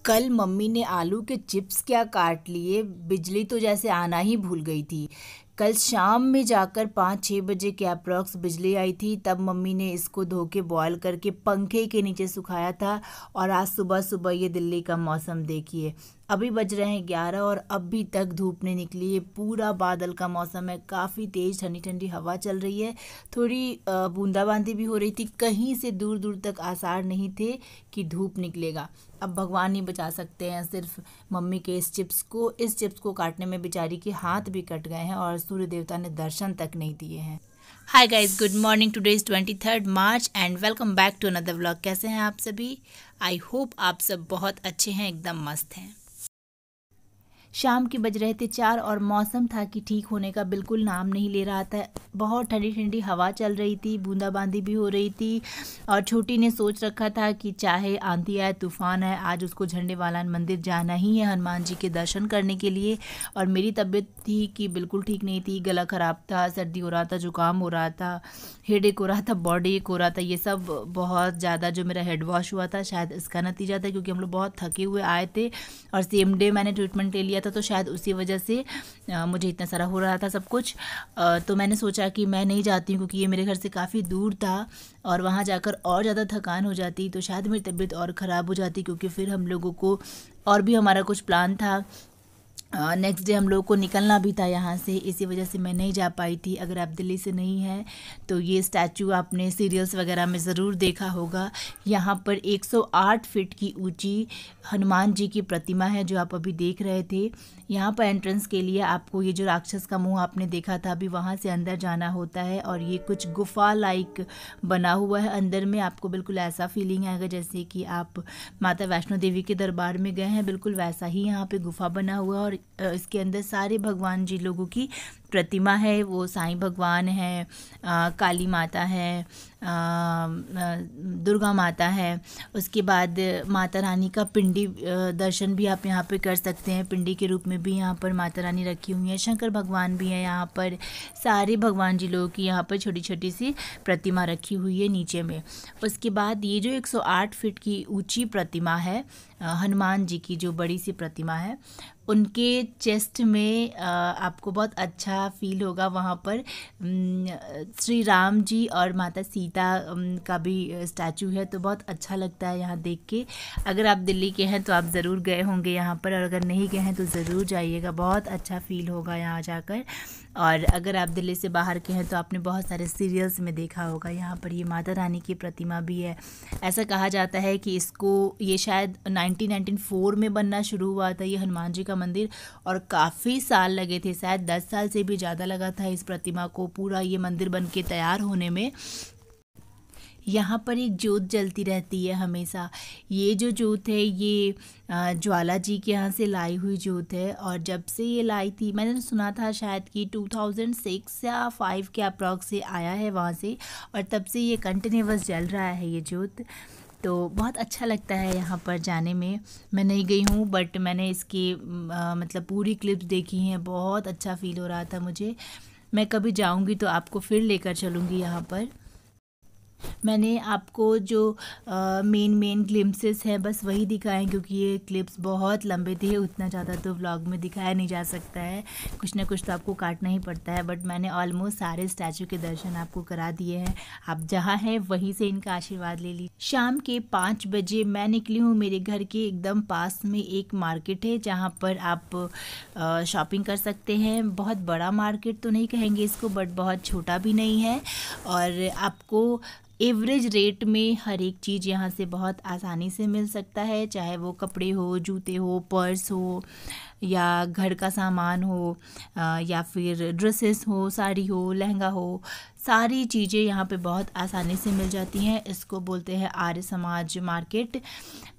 कल मम्मी ने आलू के चिप्स क्या काट लिए। बिजली तो जैसे आना ही भूल गई थी। कल शाम में जाकर 5-6 बजे के अप्रॉक्स बिजली आई थी। तब मम्मी ने इसको धो के बॉयल करके पंखे के नीचे सुखाया था। और आज सुबह सुबह ये दिल्ली का मौसम देखिए, अभी बज रहे हैं 11 और अभी तक धूप नहीं निकली है। पूरा बादल का मौसम है, काफ़ी तेज़ ठंडी ठंडी हवा चल रही है। थोड़ी बूंदाबांदी भी हो रही थी। कहीं से दूर दूर तक आसार नहीं थे कि धूप निकलेगा। अब भगवान ही बचा सकते हैं सिर्फ मम्मी के इस चिप्स को काटने में बेचारी के हाथ भी कट गए हैं और सूर्य देवता ने दर्शन तक नहीं दिए हैं। Hi guys, good morning. Today is 23 March and welcome back to another vlog. कैसे हैं आप सभी? आई होप आप सब बहुत अच्छे हैं, एकदम मस्त हैं। शाम के बज रहे थे 4 और मौसम था कि ठीक होने का बिल्कुल नाम नहीं ले रहा था। बहुत ठंडी ठंडी हवा चल रही थी, बूंदाबांदी भी हो रही थी। और छोटी ने सोच रखा था कि चाहे आंधी आए तूफान आए, आज उसको झंडे वाला मंदिर जाना ही है हनुमान जी के दर्शन करने के लिए। और मेरी तबीयत थी कि बिल्कुल ठीक नहीं थी, गला ख़राब था, सर्दी हो रहा था, जुकाम हो रहा था, हेडेक हो रहा था, बॉडी एक हो रहा था। ये सब बहुत ज़्यादा जो मेरा हेड वॉश हुआ था शायद इसका नतीजा था, क्योंकि हम लोग बहुत थके हुए आए थे और सेम डे मैंने ट्रीटमेंट ले लिया था। तो शायद उसी वजह से मुझे इतना सारा हो रहा था सब कुछ। तो मैंने सोचा कि मैं नहीं जाती हूँ, क्योंकि ये मेरे घर से काफ़ी दूर था और वहाँ जाकर और ज़्यादा थकान हो जाती तो शायद मेरी तबीयत और ख़राब हो जाती, क्योंकि फिर हम लोगों को और भी हमारा कुछ प्लान था। नेक्स्ट डे हम लोगों को निकलना भी था यहाँ से, इसी वजह से मैं नहीं जा पाई थी। अगर आप दिल्ली से नहीं हैं तो ये स्टैचू आपने सीरियल्स वगैरह में ज़रूर देखा होगा। यहाँ पर 108 फीट की ऊंची हनुमान जी की प्रतिमा है जो आप अभी देख रहे थे। यहाँ पर एंट्रेंस के लिए आपको ये जो राक्षस का मुंह आपने देखा था, अभी वहाँ से अंदर जाना होता है। और ये कुछ गुफा लाइक बना हुआ है। अंदर में आपको बिल्कुल ऐसा फीलिंग आएगा जैसे कि आप माता वैष्णो देवी के दरबार में गए हैं, बिल्कुल वैसा ही यहाँ पे गुफा बना हुआ है। और इसके अंदर सारे भगवान जी लोगों की प्रतिमा है। वो साईं भगवान है, काली माता है, दुर्गा माता है। उसके बाद माता रानी का पिंडी दर्शन भी आप यहाँ पे कर सकते हैं। पिंडी के रूप में भी यहाँ पर माता रानी रखी हुई है। शंकर भगवान भी है यहाँ पर। सारे भगवान जी लोगों की यहाँ पर छोटी छोटी सी प्रतिमा रखी हुई है नीचे में। उसके बाद ये जो 108 फीट की ऊंची प्रतिमा है हनुमान जी की, जो बड़ी सी प्रतिमा है, उनके चेस्ट में आपको बहुत अच्छा फील होगा। वहाँ पर श्री राम जी और माता सीता का भी स्टैचू है, तो बहुत अच्छा लगता है यहाँ देख के। अगर आप दिल्ली के हैं तो आप ज़रूर गए होंगे यहाँ पर, और अगर नहीं गए हैं तो ज़रूर जाइएगा, बहुत अच्छा फील होगा यहाँ जाकर। और अगर आप दिल्ली से बाहर के हैं तो आपने बहुत सारे सीरियल्स में देखा होगा। यहाँ पर ये माता रानी की प्रतिमा भी है। ऐसा कहा जाता है कि ये शायद 1994 में बनना शुरू हुआ था ये हनुमान जी का मंदिर, और काफ़ी साल लगे थे, शायद 10 साल से भी ज़्यादा लगा था इस प्रतिमा को पूरा ये मंदिर बन के तैयार होने में। यहाँ पर एक जोत जलती रहती है हमेशा। ये जो जोत है ये ज्वाला जी के यहाँ से लाई हुई जोत है। और जब से ये लाई थी, मैंने सुना था शायद कि 2006 या 5 के अप्रॉक्स से आया है वहाँ से, और तब से ये कंटिन्यूअस जल रहा है ये जोत। तो बहुत अच्छा लगता है यहाँ पर जाने में। मैं नहीं गई हूँ बट मैंने इसकी मतलब पूरी क्लिप्स देखी हैं। बहुत अच्छा फील हो रहा था मुझे। मैं कभी जाऊँगी तो आपको फिर लेकर चलूँगी यहाँ पर। मैंने आपको जो मेन ग्लिम्सेस हैं बस वही दिखाएं, क्योंकि ये क्लिप्स बहुत लंबे थे, उतना ज़्यादा तो व्लॉग में दिखाया नहीं जा सकता है। कुछ ना कुछ तो आपको काटना ही पड़ता है। बट मैंने ऑलमोस्ट सारे स्टैचू के दर्शन आपको करा दिए हैं। आप जहाँ हैं वहीं से इनका आशीर्वाद ले लीजिए। शाम के 5 बजे मैं निकली हूँ। मेरे घर के एकदम पास में एक मार्केट है जहाँ पर आप शॉपिंग कर सकते हैं। बहुत बड़ा मार्केट तो नहीं कहेंगे इसको, बट बहुत छोटा भी नहीं है। और आपको एवरेज रेट में हर एक चीज़ यहाँ से बहुत आसानी से मिल सकता है, चाहे वो कपड़े हो, जूते हो, पर्स हो, या घर का सामान हो, या फिर ड्रेसेस हो, साड़ी हो, लहंगा हो, सारी चीज़ें यहाँ पे बहुत आसानी से मिल जाती हैं। इसको बोलते हैं आर्य समाज मार्केट।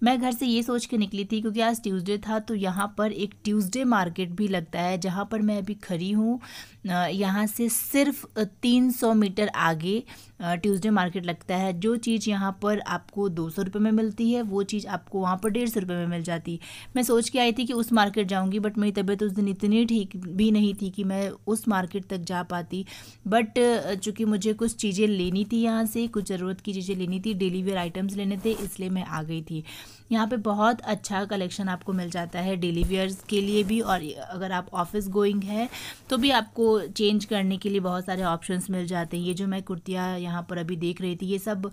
मैं घर से ये सोच के निकली थी क्योंकि आज ट्यूसडे था, तो यहाँ पर एक ट्यूसडे मार्केट भी लगता है जहाँ पर मैं अभी खड़ी हूँ। यहाँ से सिर्फ 300 मीटर आगे ट्यूसडे मार्केट लगता है। जो चीज़ यहाँ पर आपको 200 रुपये में मिलती है वो चीज़ आपको वहाँ पर 150 रुपये में मिल जाती। मैं सोच के आई थी कि उस मार्केट जाऊँगी जाऊंगी, बट मेरी तबीयत उस दिन इतनी ठीक भी नहीं थी कि मैं उस मार्केट तक जा पाती। बट चूँकि मुझे कुछ चीज़ें लेनी थी, यहाँ से कुछ ज़रूरत की चीज़ें लेनी थी, डेली वेयर आइटम्स लेने थे, इसलिए मैं आ गई थी। यहाँ पे बहुत अच्छा कलेक्शन आपको मिल जाता है डेली वेयर्स के लिए भी, और अगर आप ऑफिस गोइंग है तो भी आपको चेंज करने के लिए बहुत सारे ऑप्शंस मिल जाते हैं। ये जो मैं कुर्तियाँ यहाँ पर अभी देख रही थी, ये सब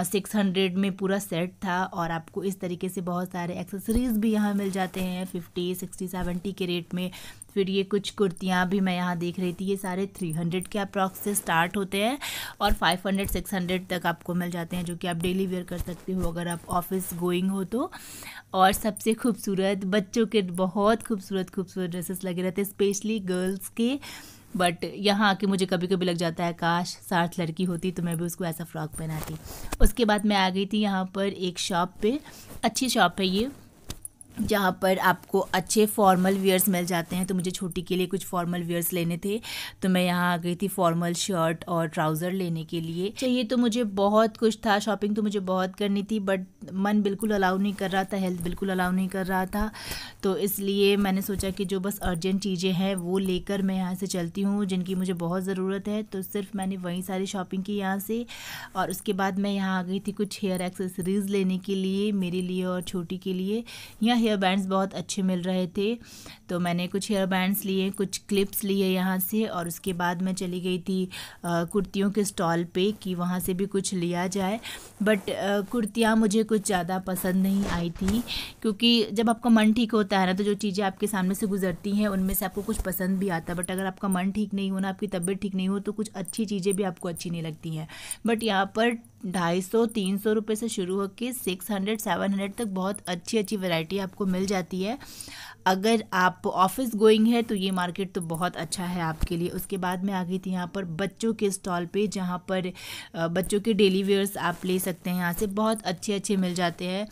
600 में पूरा सेट था, और आपको इस तरीके से बहुत सारे एक्सेसरीज़ भी यहाँ मिल जाते हैं 50, 60, 70 के रेट में। फिर ये कुछ कुर्तियाँ भी मैं यहाँ देख रही थी, ये सारे 300 के अप्रॉक्स से स्टार्ट होते हैं और 500, 600 तक आपको मिल जाते हैं, जो कि आप डेली वेयर कर सकते हो अगर आप ऑफिस गोइंग हो तो। और सबसे खूबसूरत बच्चों के बहुत खूबसूरत ड्रेसेस लगे रहते हैं, स्पेशली गर्ल्स के। बट यहाँ आके मुझे कभी कभी लग जाता है काश साथ लड़की होती तो मैं भी उसको ऐसा फ्रॉक पहनाती। उसके बाद मैं आ गई थी यहाँ पर एक शॉप पे, अच्छी शॉप है ये, जहाँ पर आपको अच्छे फॉर्मल वेयर्स मिल जाते हैं। तो मुझे छोटी के लिए कुछ फॉर्मल वेयर्स लेने थे, तो मैं यहाँ आ गई थी फॉर्मल शर्ट और ट्राउज़र लेने के लिए। चाहिए तो मुझे बहुत कुछ था, शॉपिंग तो मुझे बहुत करनी थी, बट मन बिल्कुल अलाउ नहीं कर रहा था, हेल्थ बिल्कुल अलाउ नहीं कर रहा था। तो इसलिए मैंने सोचा कि जो बस अर्जेंट चीज़ें हैं वो लेकर मैं यहाँ से चलती हूँ, जिनकी मुझे बहुत ज़रूरत है। तो सिर्फ मैंने वहीं सारी शॉपिंग की यहाँ से, और उसके बाद मैं यहाँ आ गई थी कुछ हेयर एक्सेसरीज़ लेने के लिए, मेरे लिए और छोटी के लिए। यहाँ हेयर बैंड्स बहुत अच्छे मिल रहे थे, तो मैंने कुछ हेयर बैंड्स लिए, कुछ क्लिप्स लिए यहाँ से, और उसके बाद मैं चली गई थी कुर्तियों के स्टॉल पे कि वहाँ से भी कुछ लिया जाए। बट कुर्तियाँ मुझे कुछ ज़्यादा पसंद नहीं आई थी, क्योंकि जब आपका मन ठीक होता है ना, तो जो चीज़ें आपके सामने से गुजरती हैं उनमें से आपको कुछ पसंद भी आता है। बट अगर आपका मन ठीक नहीं हो ना, आपकी तबीयत ठीक नहीं हो, तो कुछ अच्छी चीज़ें भी आपको अच्छी नहीं लगती हैं। बट यहाँ पर 250-300 रुपये से शुरू होकर 600-700 तक बहुत अच्छी अच्छी वैरायटी आपको मिल जाती है। अगर आप ऑफिस गोइंग है तो ये मार्केट तो बहुत अच्छा है आपके लिए। उसके बाद मैं आ गई थी यहाँ पर बच्चों के स्टॉल पे, जहाँ पर बच्चों के डेली वेयर्स आप ले सकते हैं, यहाँ से बहुत अच्छे अच्छे मिल जाते हैं।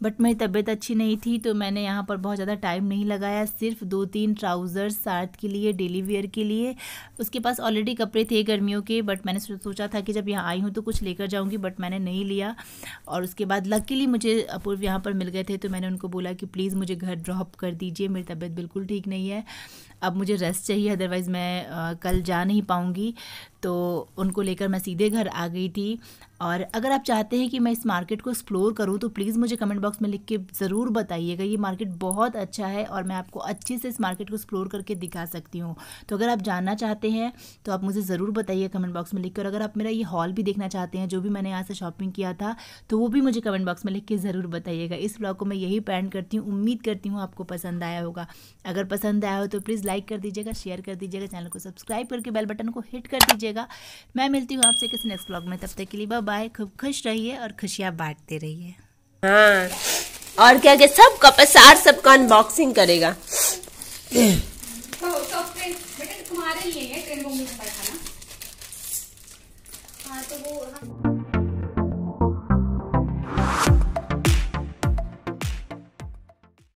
बट मेरी तबीयत अच्छी नहीं थी, तो मैंने यहाँ पर बहुत ज़्यादा टाइम नहीं लगाया, सिर्फ 2-3 ट्राउज़र्स साथ के लिए, डेली वेयर के लिए। उसके पास ऑलरेडी कपड़े थे गर्मियों के, बट मैंने सोचा था कि जब यहाँ आई हूँ तो कुछ लेकर जाऊँगी, बट मैंने नहीं लिया। और उसके बाद लकीली मुझे अपूर्व यहाँ पर मिल गए थे, तो मैंने उनको बोला कि प्लीज़ मुझे घर ड्रॉप कर दीजिए, मेरी तबीयत बिल्कुल ठीक नहीं है, अब मुझे रेस्ट चाहिए, अदरवाइज़ मैं कल जा नहीं पाऊँगी। तो उनको लेकर मैं सीधे घर आ गई थी। और अगर आप चाहते हैं कि मैं इस मार्केट को एक्सप्लोर करूं तो प्लीज़ मुझे कमेंट बॉक्स में लिख के ज़रूर बताइएगा। ये मार्केट बहुत अच्छा है और मैं आपको अच्छे से इस मार्केट को एक्सप्लोर करके दिखा सकती हूं। तो अगर आप जानना चाहते हैं तो आप मुझे ज़रूर बताइए कमेंट बॉक्स में लिख कर। अगर आप मेरा ये हॉल भी देखना चाहते हैं, जो भी मैंने यहाँ से शॉपिंग किया था, तो वो भी मुझे कमेंट बॉक्स में लिख के ज़रूर बताइएगा। इस ब्लॉग को मैं यही पैंड करती हूँ, उम्मीद करती हूँ आपको पसंद आया होगा। अगर पसंद आया हो तो प्लीज़ लाइक कर दीजिएगा, शेयर कर दीजिएगा, चैनल को सब्सक्राइब करके बेल बटन को हिट कर दीजिएगा। मैं मिलती हूँ आपसे किसी नेक्स्ट ब्लॉग में, तब तक के लिए बाय बाय। खूब खुश रहिए और खुशियाँ बांटते रहिए। हाँ, और क्या क्या सब कपसार सबका अनबॉक्सिंग करेगा। तो बेटा तुम्हारे लिए है ट्रेन में खाना। हाँ तो वो